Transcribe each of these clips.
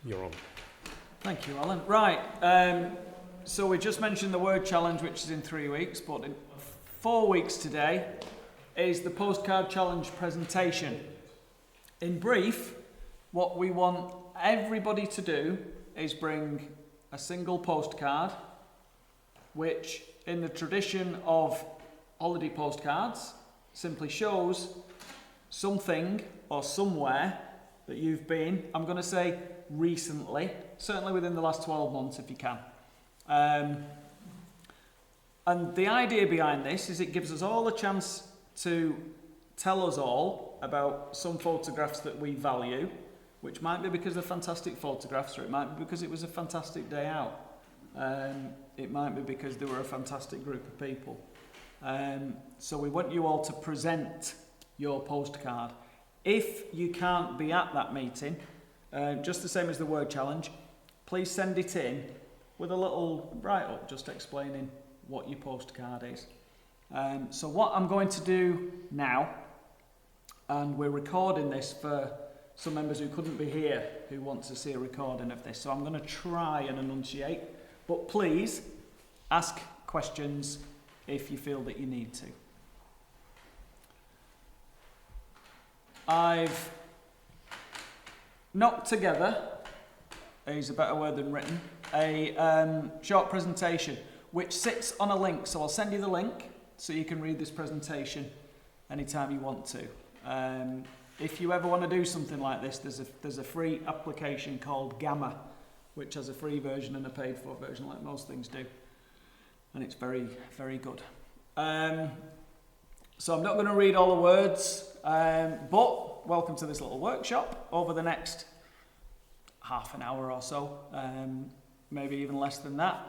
You're on. Thank you, Alan. Right, so we just mentioned the word challenge, which is in 3 weeks, but in 4 weeks today is the postcard challenge presentation. In brief, what we want everybody to do is bring a single postcard, which in the tradition of holiday postcards simply shows something or somewhere that you've been, I'm going to say recently, certainly within the last 12 months if you can. And the idea behind this is it gives us all a chance to tell us all about some photographs that we value, which might be because they're fantastic photographs, or it might be because it was a fantastic day out. It might be because they were a fantastic group of people. So we want you all to present your postcard. If you can't be at that meeting, just the same as the word challenge, please send it in with a little write-up just explaining what your postcard is. So what I'm going to do now, and we're recording this for some members who couldn't be here who want to see a recording of this, so I'm going to try and enunciate, but please ask questions if you feel that you need to. I've knocked together, is a better word than written, a short presentation which sits on a link. So I'll send you the link so you can read this presentation anytime you want to. If you ever want to do something like this, there's a free application called Gamma, which has a free version and a paid for version, like most things do. And it's very, very good. So I'm not going to read all the words, but welcome to this little workshop over the next half an hour or so, maybe even less than that.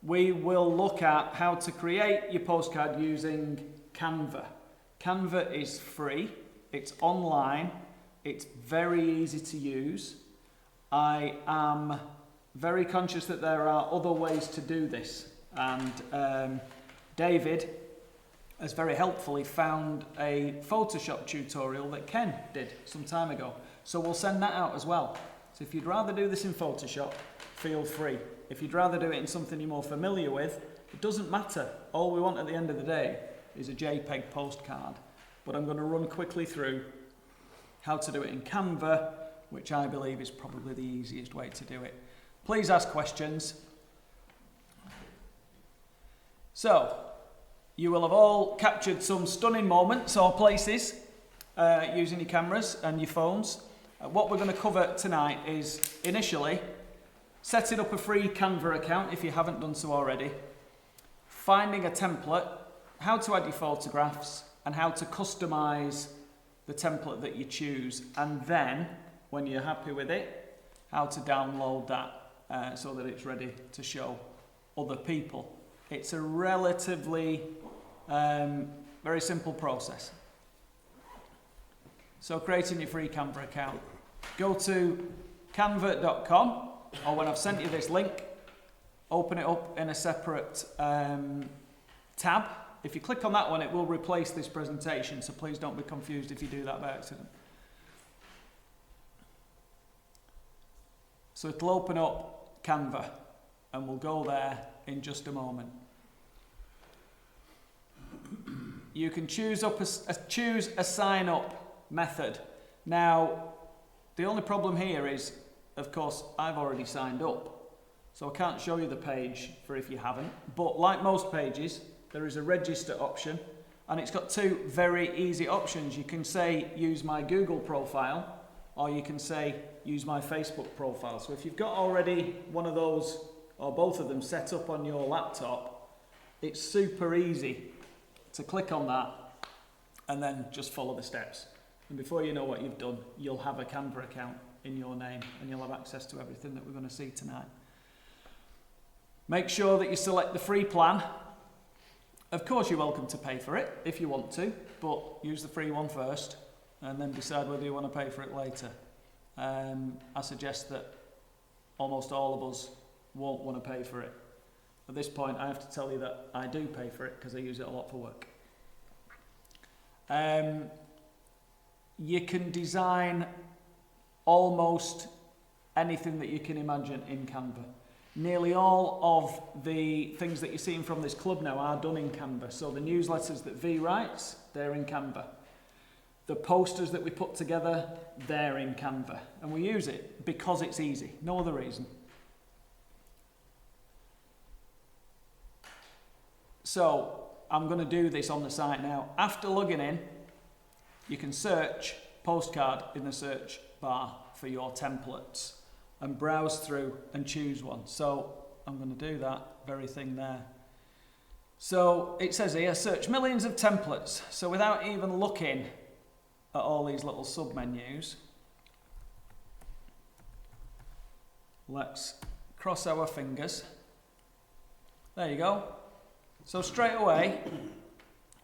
We will look at how to create your postcard using Canva. Canva is free, it's online, it's very easy to use. I am very conscious that there are other ways to do this, and David has very helpfully found a Photoshop tutorial that Ken did some time ago. So we'll send that out as well. So if you'd rather do this in Photoshop, feel free. If you'd rather do it in something you're more familiar with, it doesn't matter. All we want at the end of the day is a JPEG postcard. But I'm going to run quickly through how to do it in Canva, which I believe is probably the easiest way to do it. Please ask questions. So, you will have all captured some stunning moments or places using your cameras and your phones. What we're going to cover tonight is, initially, setting up a free Canva account if you haven't done so already, finding a template, how to add your photographs, and how to customize the template that you choose, and then, when you're happy with it, how to download that so that it's ready to show other people. It's a relatively very simple process. So creating your free Canva account, go to canva.com, or when I've sent you this link, open it up in a separate tab. If you click on that one, it will replace this presentation, so please don't be confused if you do that by accident. So it'll open up Canva, and we'll go there in just a moment. You can choose a sign up method. Now, the only problem here is, of course, I've already signed up, so I can't show you the page for if you haven't. But like most pages, there is a register option, and it's got two very easy options. You can say use my Google profile, or you can say use my Facebook profile. So if you've got already one of those or both of them set up on your laptop, it's super easy to click on that and then just follow the steps. And before you know what you've done, you'll have a Canva account in your name, and you'll have access to everything that we're going to see tonight. Make sure that you select the free plan. Of course, you're welcome to pay for it if you want to, but use the free one first and then decide whether you want to pay for it later. I suggest that almost all of us won't want to pay for it. At this point, I have to tell you that I do pay for it because I use it a lot for work. You can design almost anything that you can imagine in Canva. Nearly all of the things that you're seeing from this club now are done in Canva. So the newsletters that V writes, they're in Canva. The posters that we put together, they're in Canva. And we use it because it's easy, no other reason. So I'm going to do this on the site now. After logging in, you can search postcard in the search bar for your templates and browse through and choose one. So I'm going to do that very thing there. So it says here, search millions of templates. So without even looking at all these little sub-menus, let's cross our fingers. There you go. So straight away,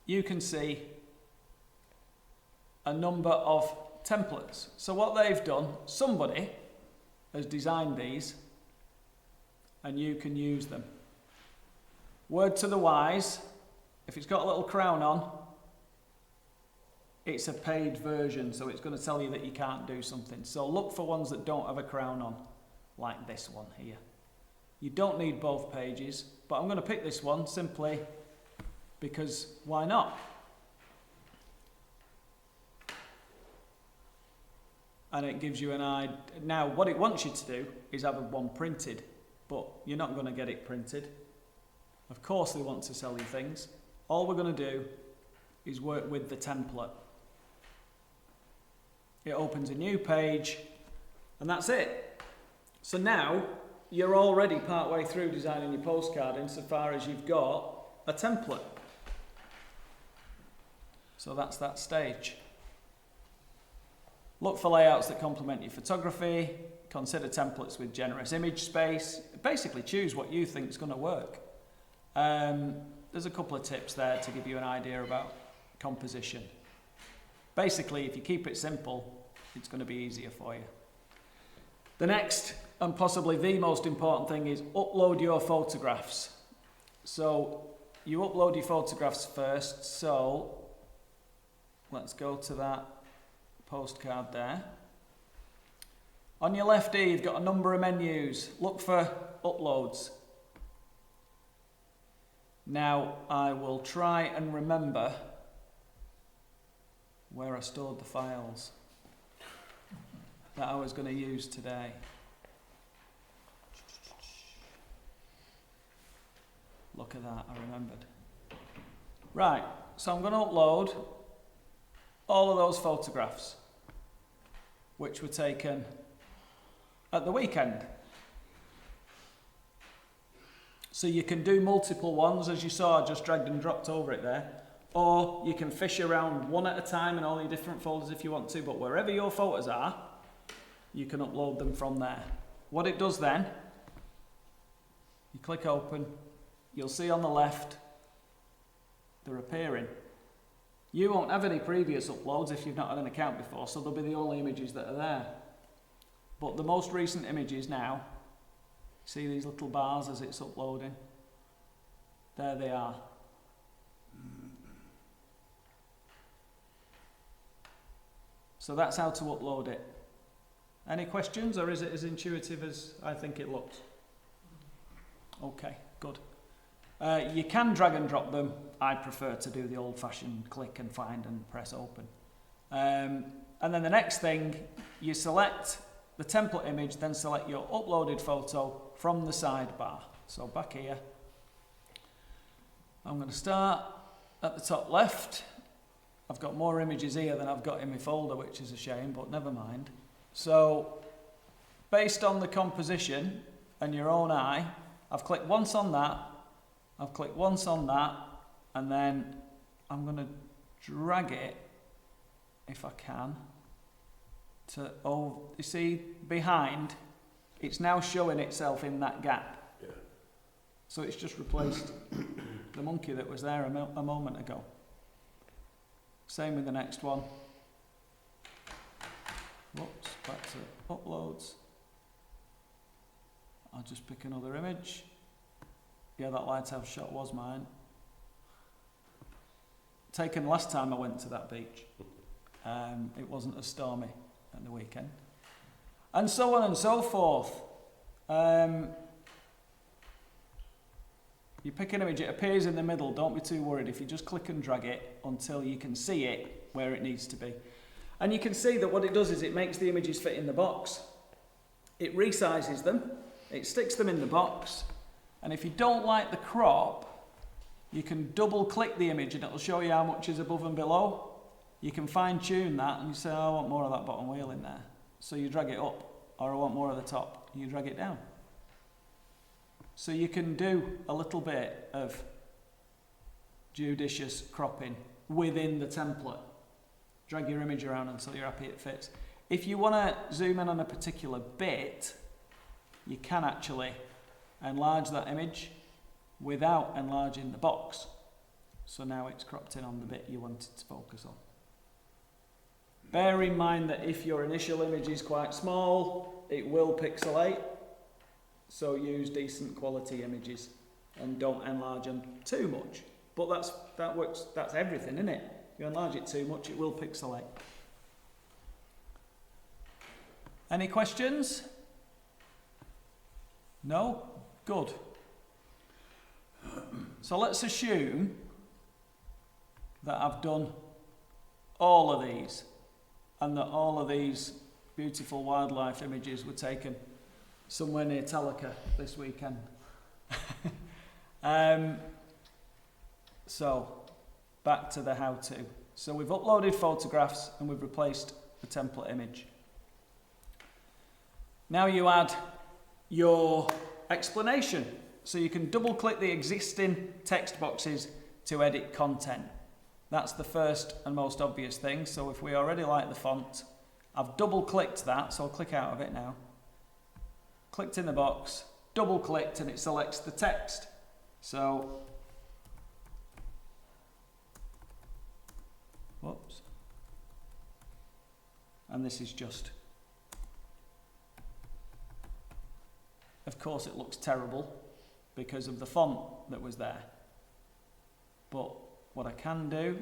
you can see a number of templates. So what they've done, somebody has designed these and you can use them. Word to the wise, if it's got a little crown on, it's a paid version, so it's going to tell you that you can't do something. So look for ones that don't have a crown on, like this one here. You don't need both pages, but I'm going to pick this one simply because why not? And it gives you an idea. Now, what it wants you to do is have one printed, but you're not going to get it printed. Of course they want to sell you things. All we're going to do is work with the template. It opens a new page, and that's it. So now, you're already partway through designing your postcard insofar as you've got a template. So that's that stage. Look for layouts that complement your photography. Consider templates with generous image space. Basically choose what you think is going to work. There's a couple of tips there to give you an idea about composition. Basically, if you keep it simple, it's going to be easier for you. The next, and possibly the most important thing, is upload your photographs. So you upload your photographs first. So let's go to that postcard there. On your left here, you've got a number of menus. Look for uploads. Now I will try and remember where I stored the files that I was going to use today. Look at that, I remembered. Right, so I'm going to upload all of those photographs which were taken at the weekend. So you can do multiple ones, as you saw, I just dragged and dropped over it there. Or you can fish around one at a time in all your different folders if you want to, but wherever your photos are, you can upload them from there. What it does then, you click open, you'll see on the left, they're appearing. You won't have any previous uploads if you've not had an account before, so they'll be the only images that are there. But the most recent images now, see these little bars as it's uploading? There they are. So that's how to upload it. Any questions, or is it as intuitive as I think it looks? Okay, good. You can drag and drop them. I prefer to do the old-fashioned click and find and press open. And then the next thing, you select the template image, then select your uploaded photo from the sidebar. So back here, I'm going to start at the top left. I've got more images here than I've got in my folder, which is a shame, but never mind. So based on the composition and your own eye, I've clicked once on that, I've clicked once on that, and then I'm going to drag it, if I can, to, oh, you see, behind, it's now showing itself in that gap. Yeah. So it's just replaced the monkey that was there a moment ago. Same with the next one. Whoops, back to uploads. I'll just pick another image. Yeah, that lighthouse shot was mine. Taken last time I went to that beach. It wasn't as stormy at the weekend. and so on and so forth. You pick an image, it appears in the middle, don't be too worried if you just click and drag it until you can see it where it needs to be. And you can see that what it does is it makes the images fit in the box. It resizes them, it sticks them in the box, and if you don't like the crop, you can double click the image and it'll show you how much is above and below. You can fine tune that and you say, oh, I want more of that bottom wheel in there. So you drag it up, or I want more of the top, you drag it down. So you can do a little bit of judicious cropping within the template. Drag your image around until you're happy it fits. If you want to zoom in on a particular bit, you can actually enlarge that image without enlarging the box. So now it's cropped in on the bit you wanted to focus on. Bear in mind that if your initial image is quite small, it will pixelate. So use decent quality images and don't enlarge them too much. But that works, that's everything, isn't it? If you enlarge it too much, it will pixelate. Any questions? No? Good. So let's assume that I've done all of these and that all of these beautiful wildlife images were taken somewhere near Talca this weekend. So, back to the how-to. So we've uploaded photographs and we've replaced the template image. Now you add your explanation. So you can double-click the existing text boxes to edit content. That's the first and most obvious thing. So if we already like the font, I've double-clicked that, so I'll click out of it now. Clicked in the box, double-clicked, and it selects the text. So, whoops. And this is just, of course it looks terrible because of the font that was there. But what I can do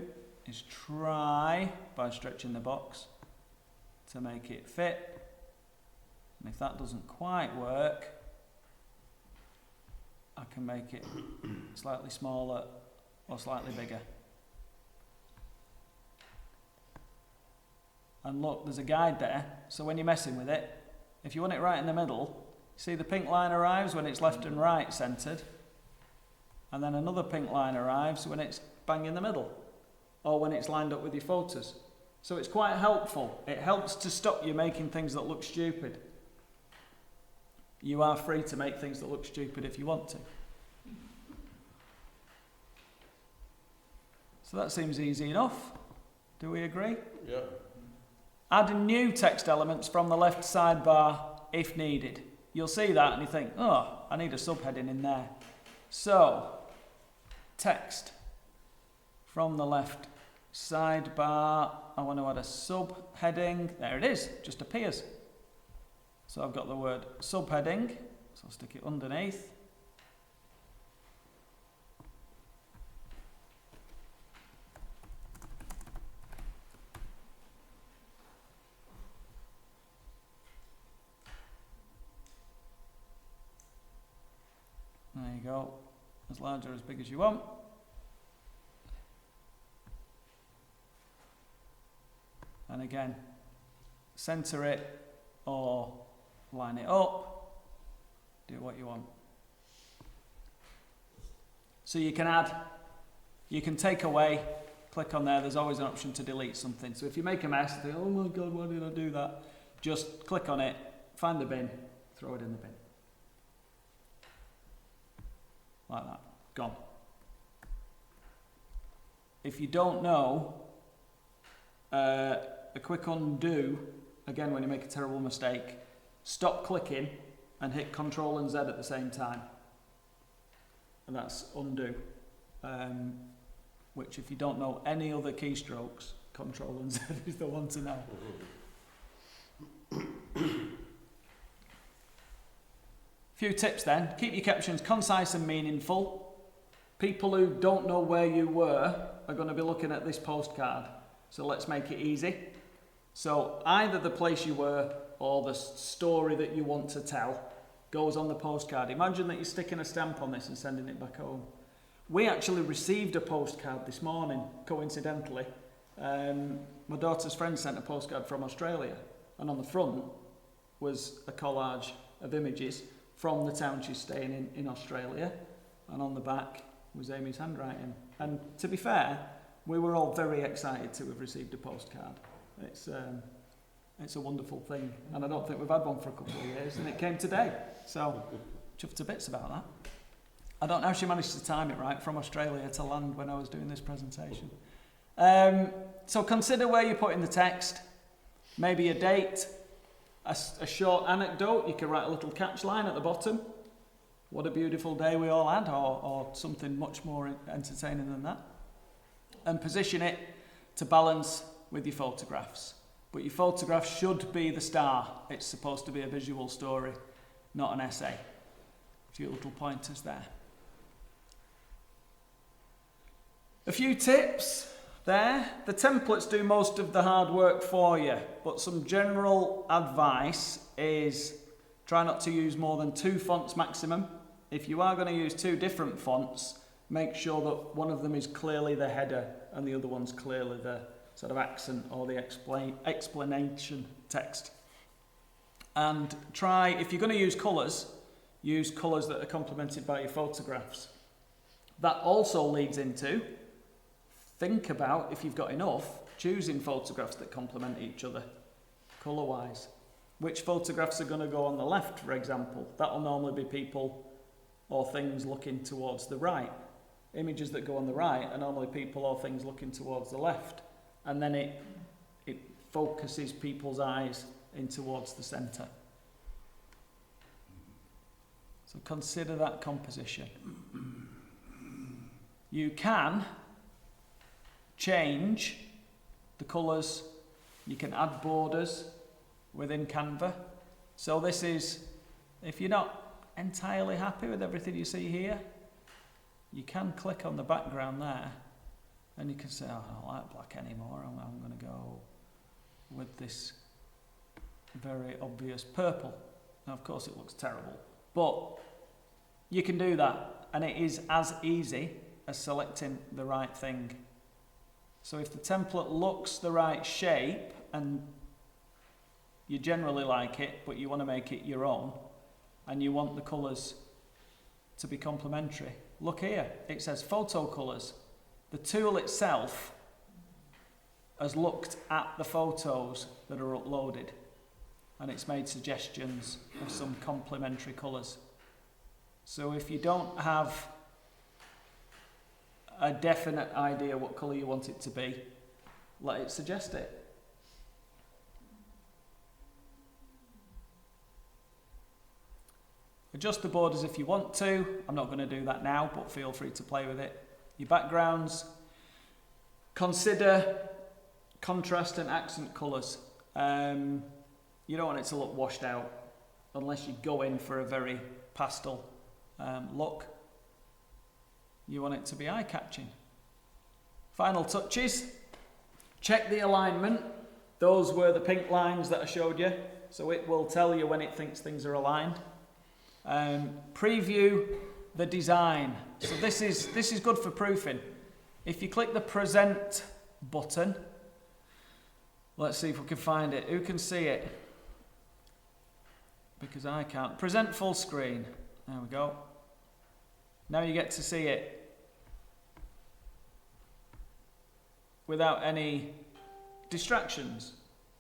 is try, by stretching the box, to make it fit. And if that doesn't quite work, I can make it slightly smaller or slightly bigger. And look, there's a guide there, so when you're messing with it, if you want it right in the middle, see the pink line arrives when it's left and right centred, and then another pink line arrives when it's bang in the middle, or when it's lined up with your photos. So it's quite helpful. It helps to stop you making things that look stupid. You are free to make things that look stupid if you want to. So that seems easy enough. Do we agree? Yeah. Add new text elements from the left sidebar if needed. You'll see that and you think, oh, I need a subheading in there. So, text from the left sidebar. I want to add a subheading. There it is, just appears. So I've got the word subheading, so I'll stick it underneath. There you go, as large or as big as you want. And again, center it or line it up, do what you want. So you can add, you can take away, click on there, there's always an option to delete something. So if you make a mess, think, oh my God, why did I do that? Just click on it, find the bin, throw it in the bin. Like that, gone. If you don't know, a quick undo, again when you make a terrible mistake, stop clicking and hit Control and Z at the same time. And that's undo. Which if you don't know any other keystrokes, Control and Z is the one to know. Few tips then. Keep your captions concise and meaningful. People who don't know where you were are going to be looking at this postcard. So let's make it easy. So either the place you were or the story that you want to tell goes on the postcard. Imagine that you're sticking a stamp on this and sending it back home. We actually received a postcard this morning, coincidentally. My daughter's friend sent a postcard from Australia, and on the front was a collage of images from the town she's staying in Australia, and on the back was Amy's handwriting. And to be fair, we were all very excited to have received a postcard. It's a wonderful thing, and I don't think we've had one for a couple of years, and it came today, so chuffed to bits about that. I don't know how she managed to time it right from Australia to land when I was doing this presentation. So consider where you're putting the text, maybe a date, a short anecdote. You can write a little catch line at the bottom. What a beautiful day we all had, or something much more entertaining than that. And position it to balance with your photographs. But your photograph should be the star. It's supposed to be a visual story, not an essay. A few little pointers there. A few tips there. The templates do most of the hard work for you, but some general advice is try not to use more than 2 fonts maximum. If you are going to use 2 different fonts, make sure that one of them is clearly the header and the other one's clearly the sort of accent or the explanation text. And try, if you're going to use colours that are complemented by your photographs. That also leads into, think about, if you've got enough, choosing photographs that complement each other, colour-wise. Which photographs are going to go on the left, for example? That will normally be people or things looking towards the right. Images that go on the right are normally people or things looking towards the left. And then it focuses people's eyes in towards the centre. So consider that composition. You can change the colours. You can add borders within Canva. So this is, if you're not entirely happy with everything you see here, you can click on the background there and you can say, oh, I don't like black anymore, I'm going to go with this very obvious purple. Now, of course, it looks terrible, but you can do that, and it is as easy as selecting the right thing. So if the template looks the right shape and you generally like it, but you want to make it your own, and you want the colours to be complementary, look here, it says photo colours. The tool itself has looked at the photos that are uploaded, and it's made suggestions of some complementary colours. So if you don't have a definite idea what colour you want it to be, let it suggest it. Adjust the borders if you want to. I'm not going to do that now, but feel free to play with it. Your backgrounds. Consider contrast and accent colours. You don't want it to look washed out unless you go in for a very pastel look. You want it to be eye-catching. Final touches. Check the alignment. Those were the pink lines that I showed you, so it will tell you when it thinks things are aligned. Preview the design. So this is good for proofing. If you click the present button, let's see if we can find it. Who can see it? Because I can't. Present full screen. There we go. Now you get to see it without any distractions.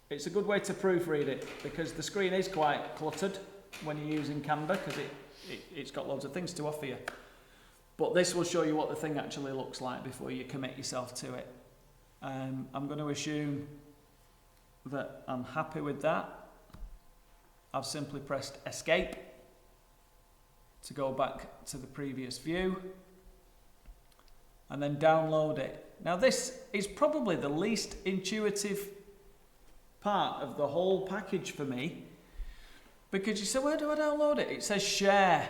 It's a good way to proofread it because the screen is quite cluttered when you're using Canva because it's got loads of things to offer you. But this will show you what the thing actually looks like before you commit yourself to it. I'm going to assume that I'm happy with that. I've simply pressed escape to go back to the previous view and then download it. Now this is probably the least intuitive part of the whole package for me, because you say, where do I download it? It says share.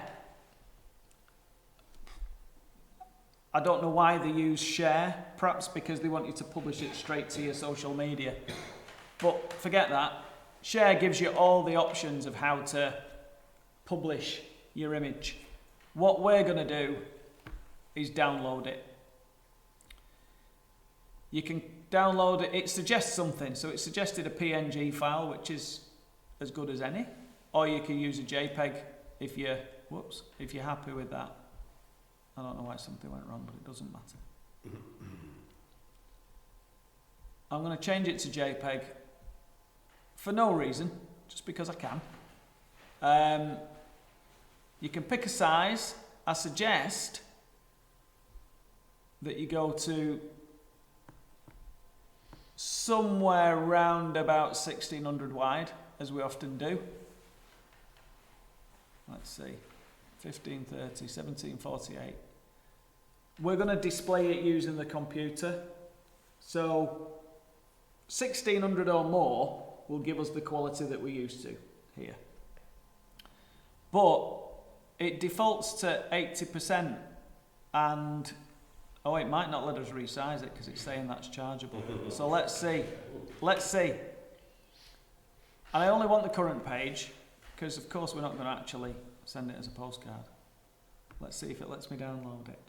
I don't know why they use share, perhaps because they want you to publish it straight to your social media. But forget that. Share gives you all the options of how to publish your image. What we're going to do is download it. You can download it. It suggests something. So it suggested a PNG file, which is as good as any. Or you can use a JPEG if you're happy with that. I don't know why something went wrong, but it doesn't matter. I'm going to change it to JPEG for no reason, just because I can. You can pick a size. I suggest that you go to somewhere around about 1600 wide, as we often do. Let's see, 1530, 1748. We're going to display it using the computer. So 1600 or more will give us the quality that we're used to here. But it defaults to 80%, and oh, it might not let us resize it because it's saying that's chargeable. So let's see. And I only want the current page because of course we're not going to actually send it as a postcard. Let's see if it lets me download it.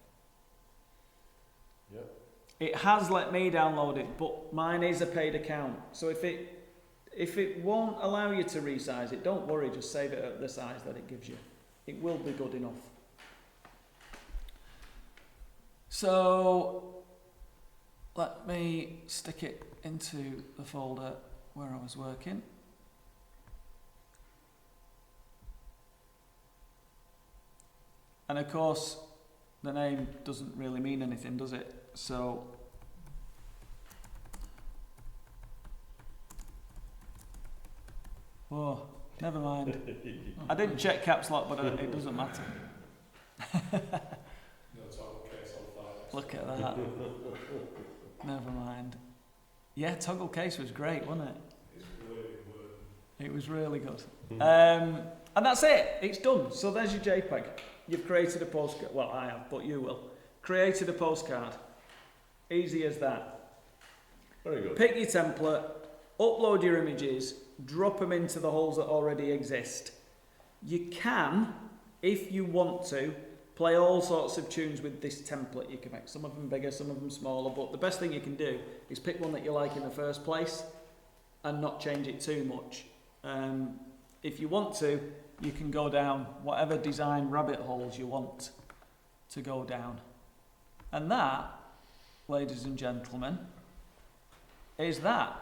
Yep. It has let me download it, but mine is a paid account. So if it won't allow you to resize it, don't worry, just save it at the size that it gives you. It will be good enough. So let me stick it into the folder where I was working. And of course, the name doesn't really mean anything, does it? So oh, never mind. I didn't check caps lock, but it doesn't matter. Look at that. Never mind. Yeah, toggle case was great, wasn't it? It was really good. And that's it. It's done. So there's your JPEG. You've created a postcard. Well, I have, but you will. Created a postcard. Easy as that. Very good. Pick your template, upload your images, drop them into the holes that already exist. You can, if you want to, play all sorts of tunes with this template. You can make some of them bigger, some of them smaller, but the best thing you can do is pick one that you like in the first place and not change it too much. If you want to, you can go down whatever design rabbit holes you want to go down. And that, ladies and gentlemen, is that.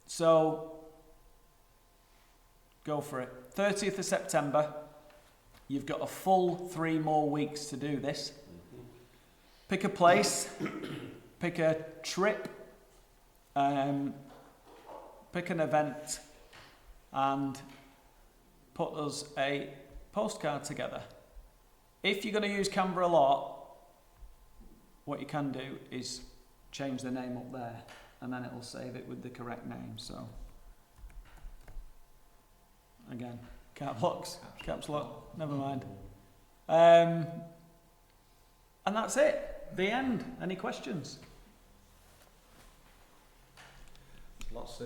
So, go for it. 30th of September, you've got a full 3 more weeks to do this. Pick a place, pick a trip, pick an event, and put us a postcard together. If you're going to use Canva a lot, what you can do is change the name up there, and then it'll save it with the correct name. So again, caps lock, never mind. And that's it. The end. Any questions? Lots simple.